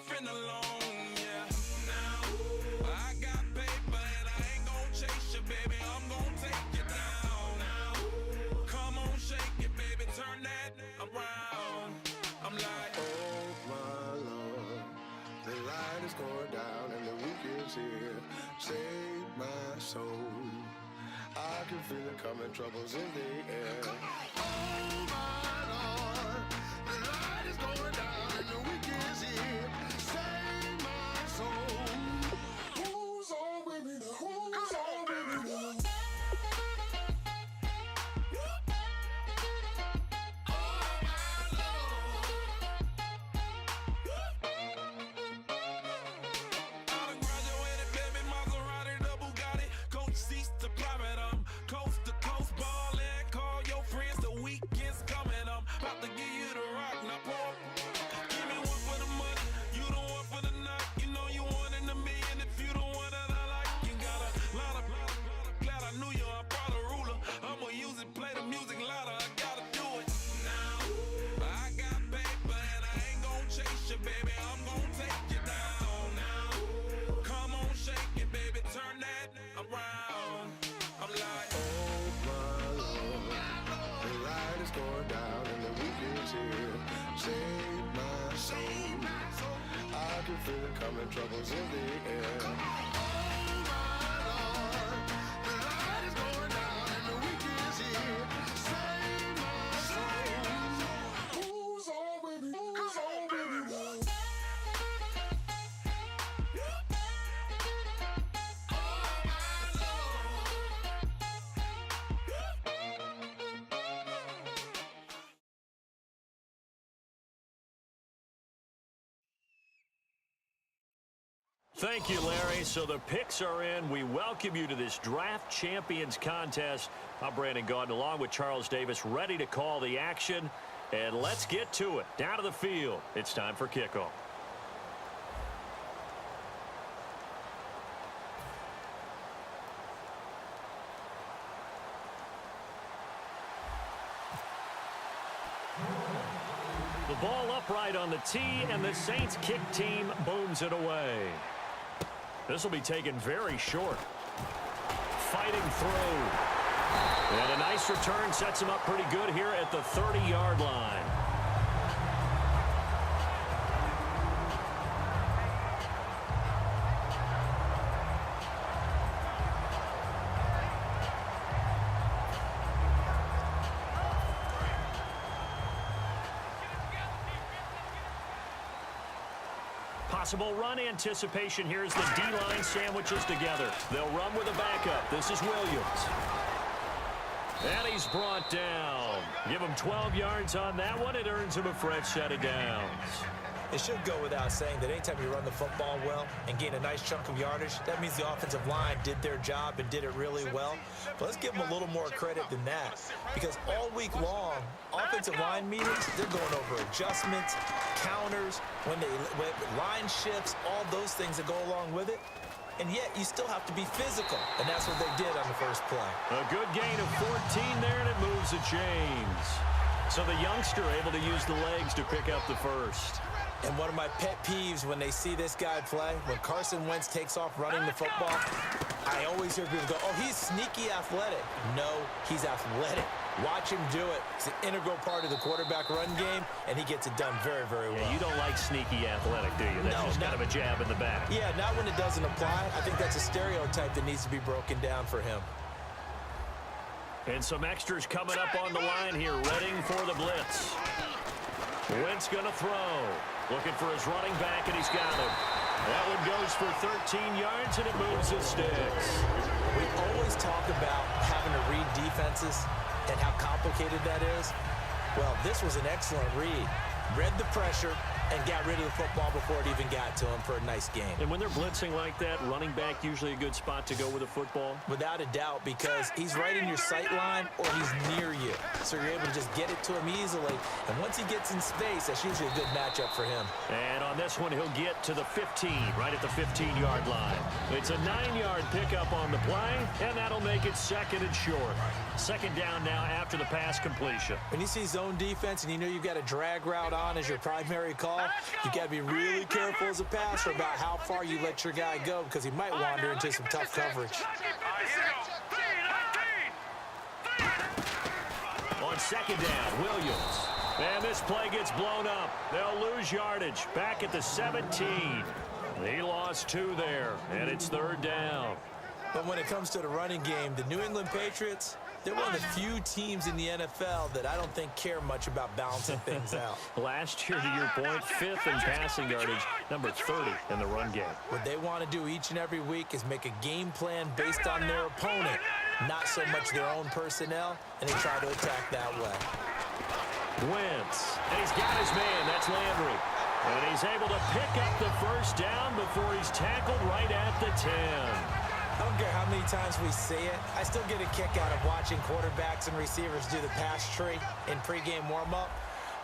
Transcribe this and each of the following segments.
been alone, yeah. Now, I got paper and I ain't gon' chase you, baby. I'm gon' take you down. Now, come on, shake it, baby. Turn that around. I'm like, oh my Lord, the light is going down and the weekend's here. Save my soul. I can feel it coming, troubles in the air. Oh my Lord, the light is going down and the weekend's here. Save my soul. Who's on with me now? Who's on with me now? Coming, troubles in the air. Oh my Lord, the light is going down and the weekend's here. Save my soul. Who's on with me? Who's on with me now? Thank you, Larry. So the picks are in. We welcome you to this Draft Champions contest. I'm Brandon Gaudin along with Charles Davis, ready to call the action. And let's get to it. Down to the field. It's time for kickoff. The ball upright on the tee, and the Saints kick team booms it away. This will be taken very short. Fighting through. And a nice return sets him up pretty good here at the 30-yard line. Possible run anticipation here as the D-line sandwiches together. They'll run with a backup. This is Williams. And he's brought down. Give him 12 yards on that one. It earns him a fresh set of downs. It should go without saying that anytime you run the football well and gain a nice chunk of yardage, that means the offensive line did their job and did it really well. But let's give them a little more credit than that, because all week long, offensive line meetings, they're going over adjustments, counters, when line shifts, all those things that go along with it. And yet you still have to be physical, and that's what they did on the first play. A good gain of 14 there, and it moves the chains. So the youngster able to use the legs to pick up the first. And one of my pet peeves when they see this guy play, when Carson Wentz takes off running the football, I always hear people go, oh, he's sneaky athletic. No, he's athletic. Watch him do it. It's an integral part of the quarterback run game, and he gets it done very, very well. Yeah, you don't like sneaky athletic, do you? That's just kind of a jab in the back. Yeah, not when it doesn't apply. I think that's a stereotype that needs to be broken down for him. And some extras coming up on the line here, readying for the blitz. Wentz going to throw. Looking for his running back, and he's got him. That one goes for 13 yards, and it moves the sticks. We always talk about having to read defenses and how complicated that is. Well, this was an excellent read. Read the pressure and got rid of the football before it even got to him for a nice game. And when they're blitzing like that, running back usually a good spot to go with a football? Without a doubt, because he's right in your sight line or he's near you. So you're able to just get it to him easily. And once he gets in space, that's usually a good matchup for him. And on this one, he'll get to the 15, right at the 15-yard line. It's a 9-yard pickup on the play, and that'll make it second and short. Second down now after the pass completion. When you see zone defense and you know you've got a drag route on as your primary call, football, you got to be really careful as a passer about how far you let your guy go because he might wander into some tough coverage. On second down, Williams. And this play gets blown up. They'll lose yardage back at the 17. He lost 2 there, and it's third down. But when it comes to the running game, the New England Patriots, they're one of the few teams in the NFL that I don't think care much about balancing things out. Last year, to your point, 5th in passing yardage, number 30 in the run game. What they want to do each and every week is make a game plan based on their opponent, not so much their own personnel, and they try to attack that way. Wentz, and he's got his man. That's Landry. And he's able to pick up the first down before he's tackled right at the 10. I don't care how many times we see it. I still get a kick out of watching quarterbacks and receivers do the pass tree in pregame warm-up.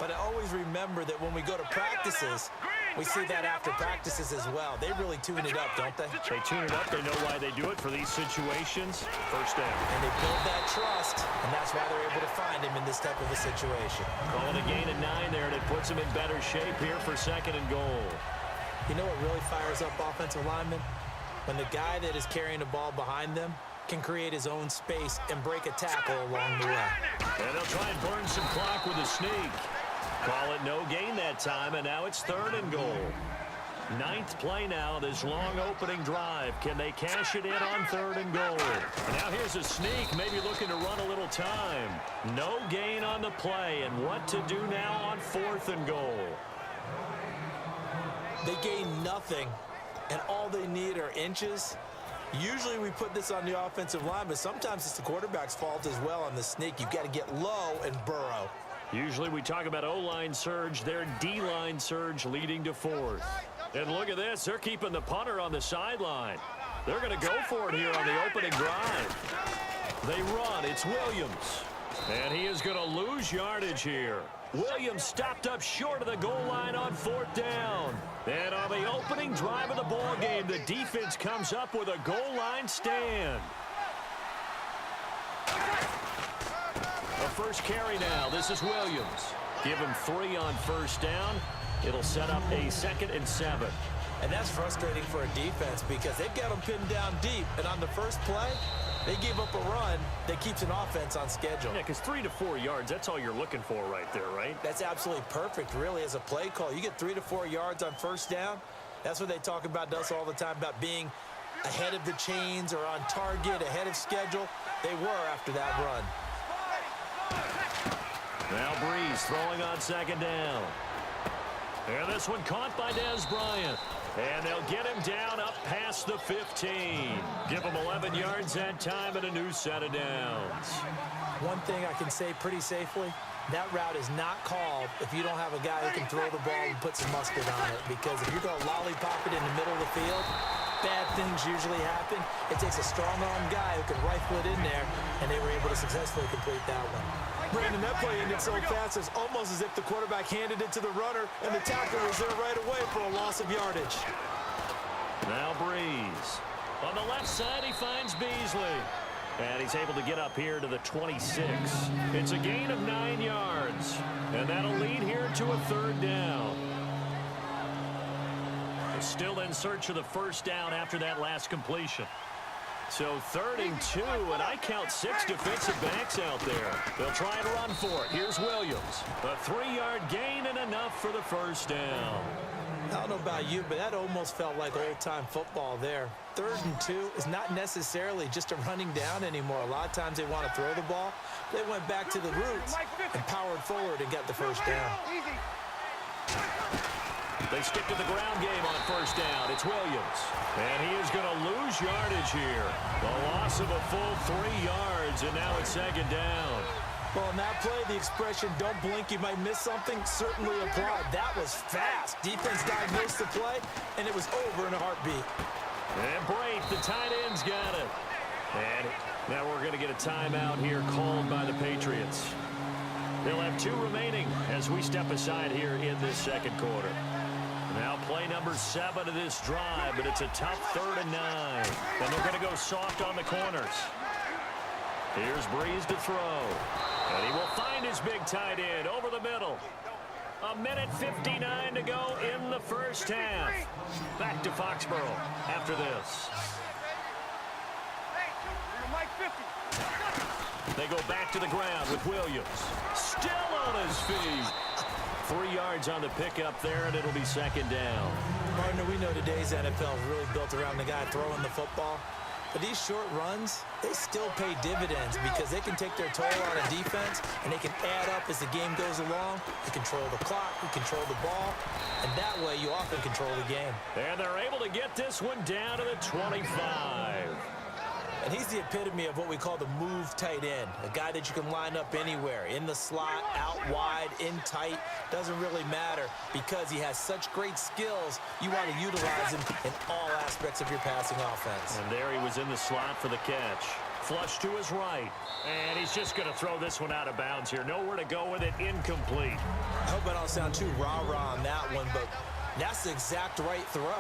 But I always remember that when we go to practices, we see that after practices as well. They really tune it up, don't they? They tune it up. They know why they do it for these situations. First down. And they build that trust, and that's why they're able to find him in this type of a situation. Calling a gain of 9 there, and it puts him in better shape here for second and goal. You know what really fires up offensive linemen? When the guy that is carrying the ball behind them can create his own space and break a tackle along the way. And they'll try and burn some clock with a sneak. Call it no gain that time, and now it's third and goal. 9th play now, this long opening drive. Can they cash it in on third and goal? Now here's a sneak, maybe looking to run a little time. No gain on the play, and what to do now on 4th and goal? They gain nothing, and all they need are inches. Usually we put this on the offensive line, but sometimes it's the quarterback's fault as well on the sneak. You've got to get low and burrow. Usually we talk about O-line surge, their D-line surge leading to 4th. And look at this, they're keeping the punter on the sideline. They're going to go for it here on the opening drive. They run, it's Williams. And he is going to lose yardage here. Williams stopped up short of the goal line on 4th down. And on the opening drive of the ball game, the defense comes up with a goal line stand. A first carry now. This is Williams. Give him 3 on first down. It'll set up a 2nd and 7. And that's frustrating for a defense because they've got them pinned down deep. And on the first play, they gave up a run that keeps an offense on schedule. Yeah, because 3 to 4 yards, that's all you're looking for right there, right? That's absolutely perfect, really, as a play call. You get 3 to 4 yards on first down. That's what they talk about us all the time, about being ahead of the chains or on target, ahead of schedule. They were after that run. Now Breeze throwing on second down. And this one caught by Dez Bryant. And they'll get him down up past the 15. Give him 11 yards that time and a new set of downs. One thing I can say pretty safely, that route is not called if you don't have a guy who can throw the ball and put some mustard on it. Because if you're going to lollipop it in the middle of the field, bad things usually happen. It takes a strong-arm guy who can rifle it in there, and they were able to successfully complete that one. Brandon, that play ended so fast, it's almost as if the quarterback handed it to the runner, and the tackler was there right away for a loss of yardage. Now Breeze. On the left side, he finds Beasley. And he's able to get up here to the 26. It's a gain of 9 yards. And that'll lead here to a third down. They're still in search of the first down after that last completion. So 3rd and 2, and I count 6 defensive backs out there. They'll try and run for it. Here's Williams. A 3-yard gain and enough for the first down. I don't know about you, but that almost felt like old-time football there. 3rd and 2 is not necessarily just a running down anymore. A lot of times they want to throw the ball. They went back to the roots and powered forward and got the first down. They stick to the ground game on first down. It's Williams. And he is going to lose yardage here. The loss of a full 3 yards, and now it's second down. Well, in that play, the expression, don't blink, you might miss something, certainly applied. That was fast. Defense diagnosed the play, and it was over in a heartbeat. And Brate, the tight end's got it. And now we're going to get a timeout here called by the Patriots. They'll have 2 remaining as we step aside here in this second quarter. Now play number 7 of this drive, but it's a tough 3rd and 9. And they're going to go soft on the corners. Here's Breeze to throw. And he will find his big tight end over the middle. A minute 59 to go in the first half. Back to Foxborough after this. They go back to the ground with Williams. Still on his feet. 3 yards on the pickup there, and it'll be second down. Partner, we know today's NFL is really built around the guy throwing the football. But these short runs, they still pay dividends because they can take their toll on a defense, and they can add up as the game goes along. You control the clock, you control the ball, and that way you often control the game. And they're able to get this one down to the 25. And he's the epitome of what we call the move tight end, a guy that you can line up anywhere, in the slot, out wide, in tight, doesn't really matter because he has such great skills. You want to utilize him in all aspects of your passing offense. And there he was in the slot for the catch. Flush to his right. And he's just going to throw this one out of bounds here. Nowhere to go with it, incomplete. I hope I don't sound too rah-rah on that one, but that's the exact right throw.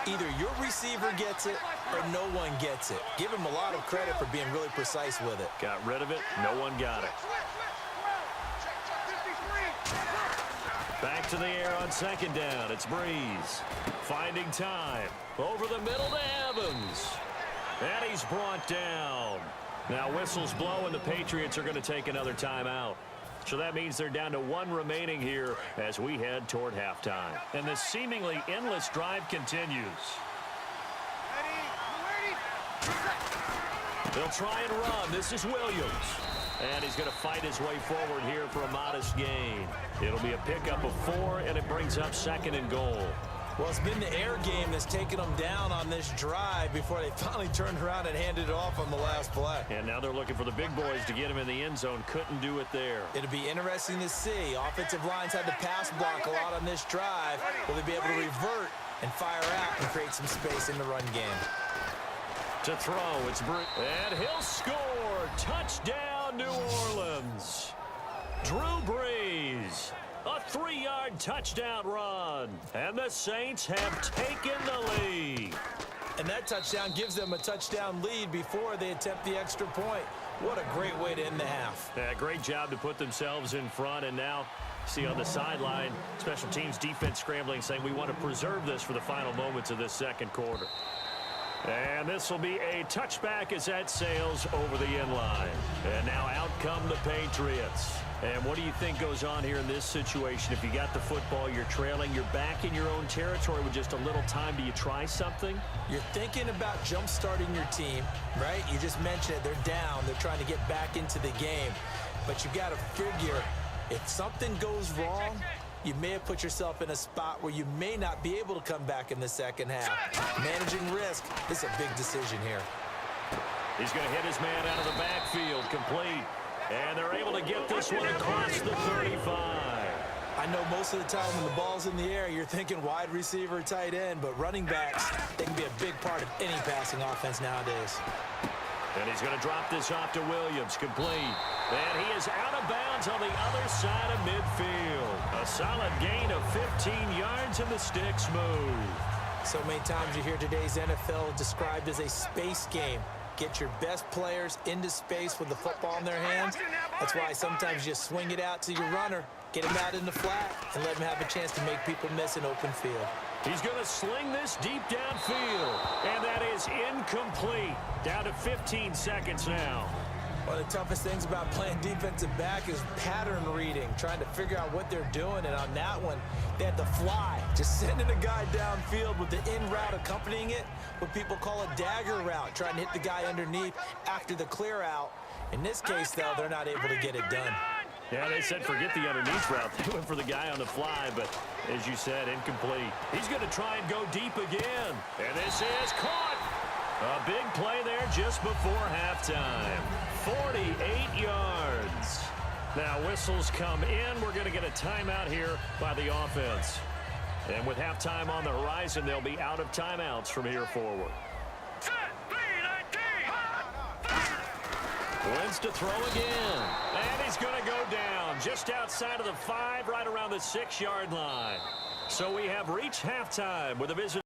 Either your receiver gets it or no one gets it. Give him a lot of credit for being really precise with it. Got rid of it. No one got it. Back to the air on second down. It's Breeze. Finding time. Over the middle to Evans. And he's brought down. Now whistles blow and the Patriots are going to take another timeout. So that means they're down to 1 remaining here as we head toward halftime. And this seemingly endless drive continues. They'll try and run. This is Williams. And he's going to fight his way forward here for a modest gain. It'll be a pickup of 4, and it brings up second and goal. Well, it's been the air game that's taken them down on this drive before they finally turned around and handed it off on the last play. And now they're looking for the big boys to get him in the end zone. Couldn't do it there. It'll be interesting to see. Offensive lines had to pass block a lot on this drive. Will they be able to revert and fire out and create some space in the run game? To throw, it's Breeze. And he'll score. Touchdown, New Orleans. Drew Brees. A 3-yard touchdown run. And the Saints have taken the lead. And that touchdown gives them a touchdown lead before they attempt the extra point. What a great way to end the half. Yeah, great job to put themselves in front. And now, see on the sideline, special teams defense scrambling, saying we want to preserve this for the final moments of this second quarter. And this will be a touchback as that sails over the end line. And now out come the Patriots. And what do you think goes on here in this situation? If you got the football, you're trailing, you're back in your own territory with just a little time. Do you try something? You're thinking about jump-starting your team, right? You just mentioned it. They're down. They're trying to get back into the game. But you got to figure if something goes wrong, you may have put yourself in a spot where you may not be able to come back in the second half. Managing risk is a big decision here. He's going to hit his man out of the backfield, complete. And they're able to get this one across the 35. I know most of the time when the ball's in the air, you're thinking wide receiver, tight end, but running backs, they can be a big part of any passing offense nowadays. And he's going to drop this off to Williams, complete. And he is out of bounds on the other side of midfield. A solid gain of 15 yards, and the sticks move. So many times you hear today's NFL described as a space game. Get your best players into space with the football in their hands. That's why sometimes you swing it out to your runner, get him out in the flat, and let him have a chance to make people miss an open field. He's going to sling this deep downfield, and that is incomplete. Down to 15 seconds now. One of the toughest things about playing defensive back is pattern reading, trying to figure out what they're doing. And on that one, they had to fly, just sending a guy downfield with the in route accompanying it, what people call a dagger route, trying to hit the guy underneath after the clear out. In this case, though, they're not able to get it done. Yeah, they said forget the underneath route. They went for the guy on the fly, but as you said, incomplete. He's going to try and go deep again. And this is caught. A big play there just before halftime. 48 yards. Now whistles come in. We're going to get a timeout here by the offense. And with halftime on the horizon, they'll be out of timeouts from here forward. Wins to throw again. And he's going to go down just outside of the 5, right around the 6-yard line. So we have reached halftime with a visit.